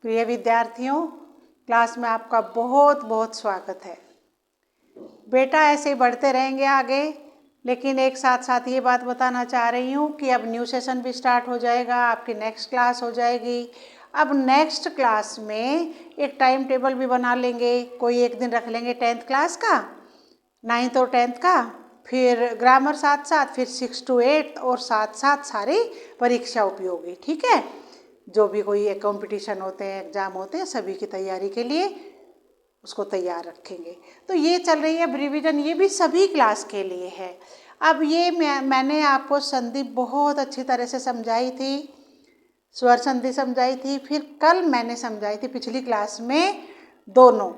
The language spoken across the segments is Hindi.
प्रिय विद्यार्थियों, क्लास में आपका बहुत बहुत स्वागत है। बेटा ऐसे ही बढ़ते रहेंगे आगे, लेकिन एक साथ साथ ये बात बताना चाह रही हूँ कि अब न्यू सेशन भी स्टार्ट हो जाएगा, आपकी नेक्स्ट क्लास हो जाएगी। अब नेक्स्ट क्लास में एक टाइम टेबल भी बना लेंगे, कोई एक दिन रख लेंगे 10th क्लास का, 9th और 10th का, फिर ग्रामर साथ साथ, फिर 6 to 8 और साथ साथ सारी परीक्षा उपयोगी। ठीक है, जो भी कोई कंपटीशन होते हैं, एग्जाम होते हैं, सभी की तैयारी के लिए उसको तैयार रखेंगे। तो ये चल रही है रिवीजन, ये भी सभी क्लास के लिए है। अब ये मैंने आपको संधि बहुत अच्छी तरह से समझाई थी, स्वर संधि समझाई थी, फिर कल मैंने समझाई थी पिछली क्लास में दोनों,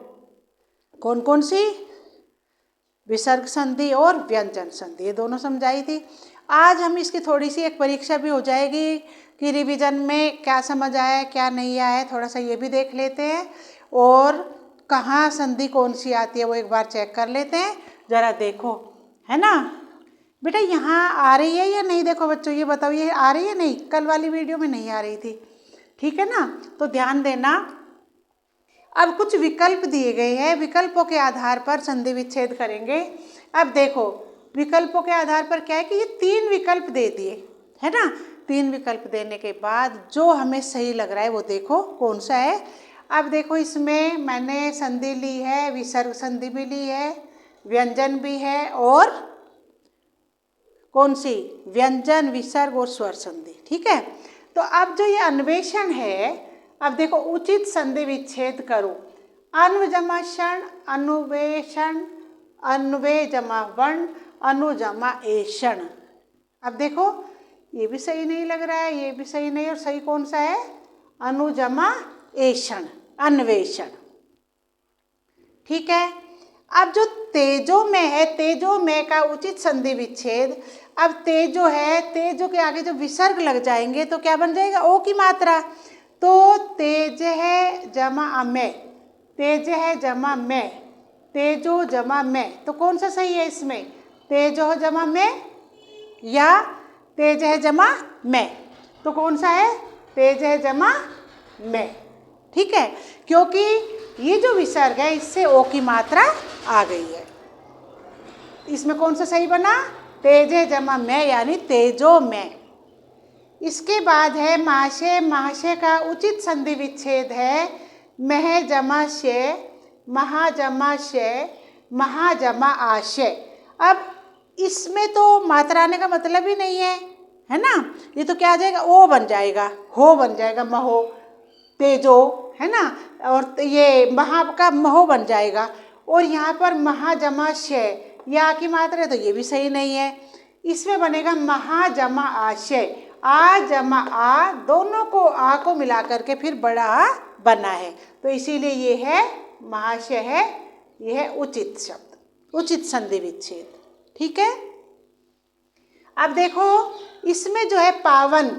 कौन कौन सी, विसर्ग संधि और व्यंजन संधि, ये दोनों समझाई थी। आज हम इसकी थोड़ी सी एक परीक्षा भी हो जाएगी कि रिवीजन में क्या समझ आया क्या नहीं आया है, थोड़ा सा ये भी देख लेते हैं, और कहाँ संधि कौन सी आती है वो एक बार चेक कर लेते हैं। ज़रा देखो, है ना बेटा, यहाँ आ रही है या नहीं? देखो बच्चों, ये बताओ, ये आ रही है नहीं? कल वाली वीडियो में नहीं आ रही थी, ठीक है ना? तो ध्यान देना। अब कुछ विकल्प दिए गए हैं, विकल्पों के आधार पर संधि विच्छेद करेंगे। अब देखो, विकल्पों के आधार पर क्या है कि ये 3 विकल्प दे दिए, है ना? 3 विकल्प देने के बाद जो हमें सही लग रहा है वो देखो कौन सा है। अब देखो, इसमें मैंने संधि ली है, विसर्ग संधि भी ली है, व्यंजन भी है, और कौन सी, व्यंजन, विसर्ग और स्वर संधि। ठीक है, तो अब जो ये अन्वेषण है, अब देखो, उचित संधि विच्छेद करो। अन्व जमा क्षण, अनुवेषण, अन्वे जमा वर्ण, अनु जमा एषण। अब देखो, ये भी सही नहीं लग रहा है, ये भी सही नहीं, और सही कौन सा है? अनु जमा एषण, अन्वेषण। ठीक है, अब जो तेजो में है, तेजो में का उचित संधि विच्छेद। अब तेजो है, तेजो के आगे जो विसर्ग लग जाएंगे तो क्या बन जाएगा? ओ की मात्रा। तो तेज है जमा अमे, तेज है जमा में, तेजो जमा में, तो कौन सा सही है इसमें? तेजो जमा में या तेज है जमा में? तो कौन सा है? तेज है जमा में। ठीक है, क्योंकि ये जो विसर्ग है इससे ओ की मात्रा आ गई है। इसमें कौन सा सही बना? तेजे जमा में, यानी तेजो में। इसके बाद है माशे, माशे का उचित संधि विच्छेद है मह जमा शे, महा जमा शे, महा जमा आशे। अब इसमें तो मात्रा आने का मतलब ही नहीं है ना? ये तो क्या आ जाएगा? ओ बन जाएगा, हो बन जाएगा, महो, तेजो, है ना? और ये महा का महो बन जाएगा, और यहाँ पर महा जमा शय, या की मात्रा है, तो ये भी सही नहीं है। इसमें बनेगा महा जमा आशय, आ जमा आ, दोनों को आ को मिला करके फिर बड़ा आ बना है, तो इसीलिए ये है महाशय है, ये है उचित शब्द, उचित संधि विच्छेद। ठीक है, अब देखो, इसमें जो है पावन,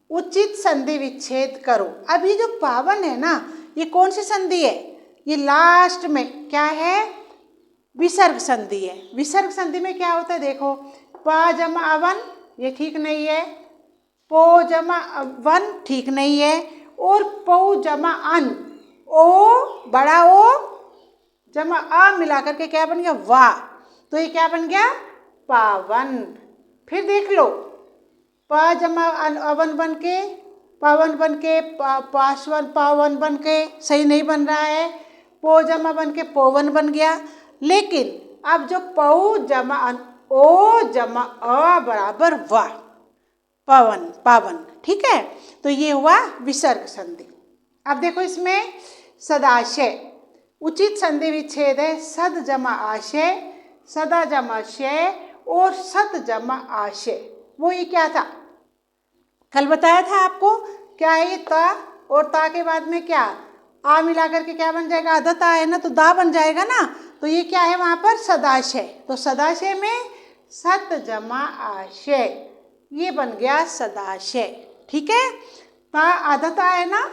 उचित संधि विच्छेद करो। अब ये जो पावन है ना, ये कौन सी संधि है? ये लास्ट में क्या है? विसर्ग संधि है। विसर्ग संधि में क्या होता है? देखो, प जमा अवन, ये ठीक नहीं है, पो जमा वन ठीक नहीं है, और पौ जमा अन, ओ बड़ा ओ जमा आ मिला करके क्या बन गया? वाह, तो ये क्या बन गया? पावन। फिर देख लो, प जमा अवन बन के पावन बन के पासवन पावन बन के सही नहीं बन रहा है, पो जमा बन के पोवन बन गया। लेकिन अब जो पौ जमा ओ जमा अ बराबर वाह, पवन, पावन। ठीक है, तो ये हुआ विसर्ग संधि। अब देखो, इसमें सदाशय, उचित संधि विच्छेद है सद जमा आशय, सदा जमा शय और सत जमा आशय। वो ये क्या था? कल बताया था आपको, क्या है ये? ता, और ता के बाद में क्या? आ मिला करके क्या बन जाएगा? आधा ता है ना, तो दा बन जाएगा ना, तो ये क्या है वहाँ पर? सदाशय। तो सदाशय में सत जमा आशय, ये बन गया सदाशय। ठीक है, ता आधा ता है ना,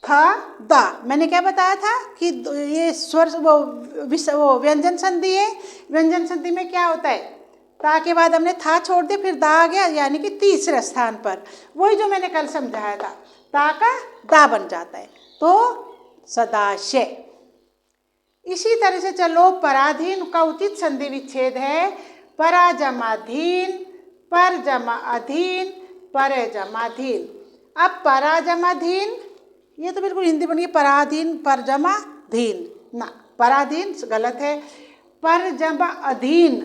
था दा। मैंने क्या बताया था कि ये स्वर वो व्यंजन संधि है। व्यंजन संधि में क्या होता है? ता के बाद हमने था छोड़ दिया, फिर दा आ गया, यानी कि तीसरे स्थान पर। वही जो मैंने कल समझाया था, ता का दा बन जाता है, तो सदाशय। इसी तरह से चलो, पराधीन का उचित संधि विच्छेद है परा जमा धीन, पर जमा अधीन, परे जमा धीन। अब परा जमा धीन, ये तो बिल्कुल हिंदी बनी है, पराधीन पर जमा धीन, ना, पराधीन गलत है। पर जमा अधीन,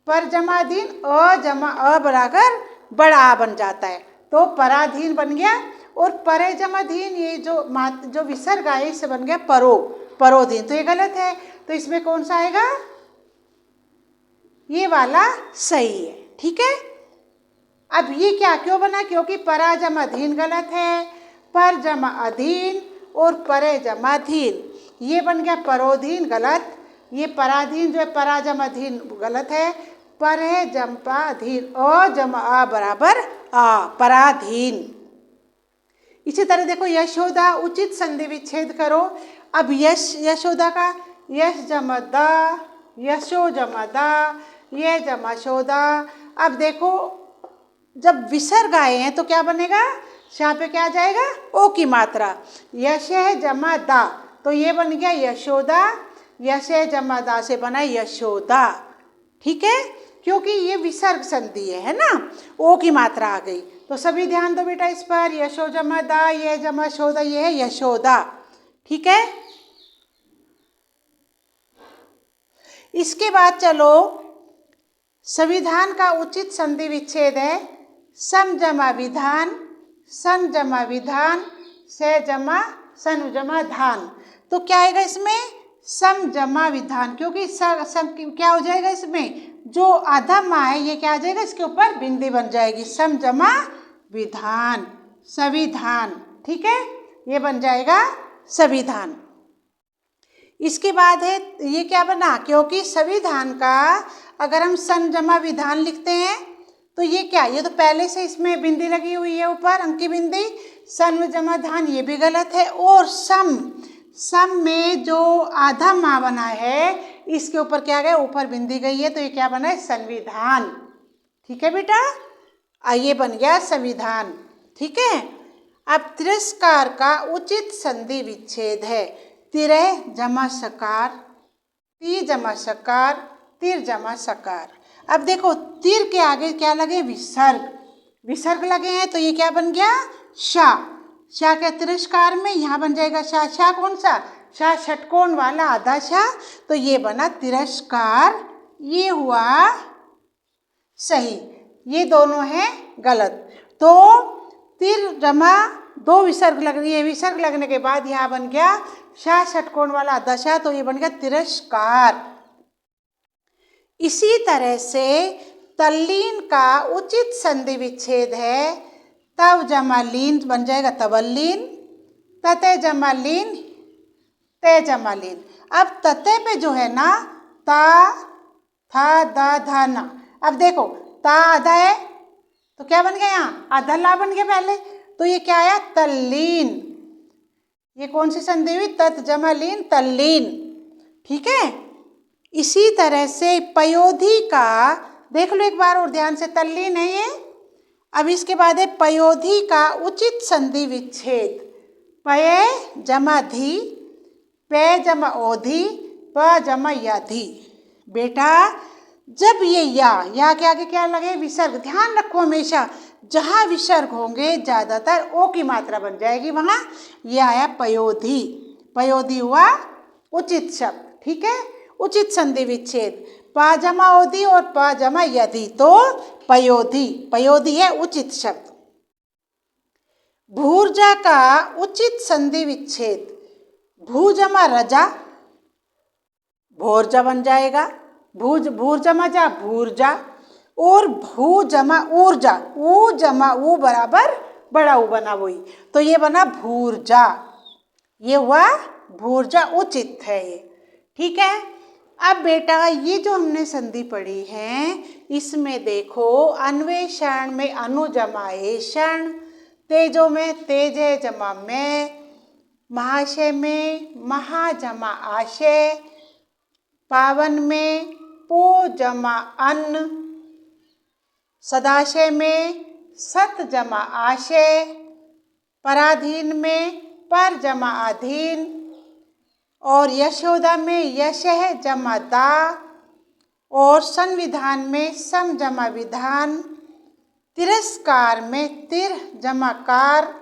पर जमा अधीन, अ जमा अ बराबर बड़ा आ बन जाता है, तो पराधीन बन गया। और परे जमा धीन, ये जो विसर्ग आए इससे बन गया परो, परोधीन, तो ये गलत है। तो इसमें कौन सा आएगा? ये वाला सही है, ठीक है। अब ये क्या क्यों बना? क्योंकि परा जमा अधीन गलत है, पर जमा अधीन और परे जमा धीन, ये बन गया परोधीन, गलत। ये पराधीन जो है परा जमा धीन गलत है, परे जमा अधीन, अ जमा आ बराबर आ, पराधीन। इसी तरह देखो, यशोदा, उचित संधि विच्छेद करो। अब यशोदा का यश जमा दा, यशो जमा दा, ये जमा शोदा। अब देखो, जब विसर्ग आए हैं तो क्या बनेगा? यहाँ पे क्या आ जाएगा? ओ की मात्रा, यश जमा दा, तो ये बन गया यशोदा, यश जमा दा से बना यशोदा, ठीक है, क्योंकि ये विसर्ग संधि है ना, ओ की मात्रा आ गई। तो सभी ध्यान दो बेटा इस पर, यशो जमा दा, ये जमा शोदा, ये है यशोदा, ठीक है। इसके बाद चलो, संविधान का उचित संधि विच्छेद है सम जमा विधान, सन जमा विधान, से जमा सन जमा धान। तो क्या आएगा इसमें? सम जमा विधान, क्योंकि सम क्या हो जाएगा इसमें? जो आधा माँ है ये क्या आ जाएगा? इसके ऊपर बिंदी बन जाएगी, सम जमा विधान, संविधान, ठीक है, ये बन जाएगा संविधान। इसके बाद है ये क्या बना? क्योंकि संविधान का अगर हम सन जमा विधान लिखते हैं तो ये क्या, ये तो पहले से इसमें बिंदी लगी हुई है ऊपर, अंक की बिंदी, सन जमा धान, ये भी गलत है। और सम में जो आधा माँ बना है इसके ऊपर क्या गया? ऊपर बिंदी गई है, तो ये क्या बना है? संविधान, ठीक है बेटा, ये बन गया संविधान, ठीक है। अब तिरस्कार का उचित संधि विच्छेद है तिरह जमा सकार, ती जमा सकार, तिर जमा सकार। अब देखो, तिर के आगे क्या लगे? विसर्ग, विसर्ग लगे हैं, तो ये क्या बन गया? शा, शा के तिरस्कार में यहाँ बन जाएगा शा। शा कौन सा? शा षटकोण वाला आधा शा, तो ये बना तिरस्कार, ये हुआ सही, ये दोनों हैं गलत। तो तिर जमा दो विसर्ग लग रही है, विसर्ग लगने के बाद यहाँ बन गया शा षटकोण वाला आधा शा, तो ये बन गया तिरस्कार। इसी तरह से तल्लीन का उचित संधि विच्छेद है तव जमा लीन, बन जाएगा तवल्लीन, तते जमा लीन, ते जमा लीन। अब तते पे जो है ना, ता था दा धा ना, अब देखो ता आधा है तो क्या बन गया? यहाँ आधा ला बन गया पहले, तो ये क्या आया? तल्लीन। ये कौन सी संधि हुई? तत् जमा लीन, तल्लीन, ठीक है। इसी तरह से पयोधी का देख लो एक बार और ध्यान से, तल्लीन है ये। अब इसके बाद है पयोधी का उचित संधि विच्छेद, पये जमा धी, पे जमा ओधी, प जमा याधी। बेटा जब ये या के आगे क्या लगे? विसर्ग। ध्यान रखो हमेशा, जहाँ विसर्ग होंगे ज़्यादातर ओ की मात्रा बन जाएगी वहाँ। ये आया पयोधी, पयोधी हुआ उचित शब्द, ठीक है, उचित संधि विच्छेद, प जमा ओधी और प जमा यधि, तो पयोधी, पयोधी है उचित शब्द। भूर्जा का उचित संधि विच्छेद, भू जमा रजा, भोरजा बन जाएगा, भूर जमा जा भूरजा, और भू जमा ऊर्जा, ऊ जमा ऊ बराबर बड़ा ऊ बना वही, तो ये बना भूर्जा, ये हुआ भूर्जा, उचित है ये, ठीक है। अब बेटा ये जो हमने संधि पढ़ी है इसमें देखो, अन्वेषण में अनु जमा एषण, तेजो में तेज है जमा में, महाशय में महा जमा आशय, पावन में पो जमा अन्न, सदाशय में सत जमा आशय, पराधीन में पर जमा अधीन, और यशोदा में यशः जमा दा, और संविधान में सम जमा विधान, तिरस्कार में तिर जमा कार,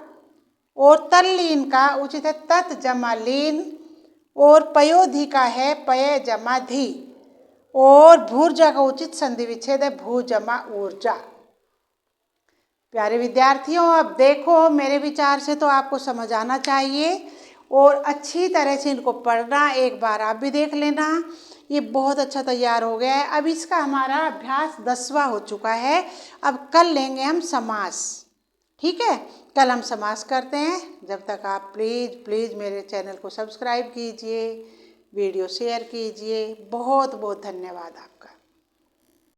और तल्लीन का उचित है तत् जमा लीन, और पयोधी का है पय जमा धी, और भूर्जा का उचित संधि विच्छेद है भू जमा ऊर्जा। प्यारे विद्यार्थियों, अब देखो मेरे विचार से तो आपको समझ आना चाहिए और अच्छी तरह से इनको पढ़ना। एक बार आप भी देख लेना, ये बहुत अच्छा तैयार हो गया है। अब इसका हमारा अभ्यास 10वां हो चुका है। अब कल लेंगे हम समास, ठीक है। कल हम समास करते हैं। जब तक आप प्लीज़ मेरे चैनल को सब्सक्राइब कीजिए, वीडियो शेयर कीजिए। बहुत बहुत धन्यवाद आप।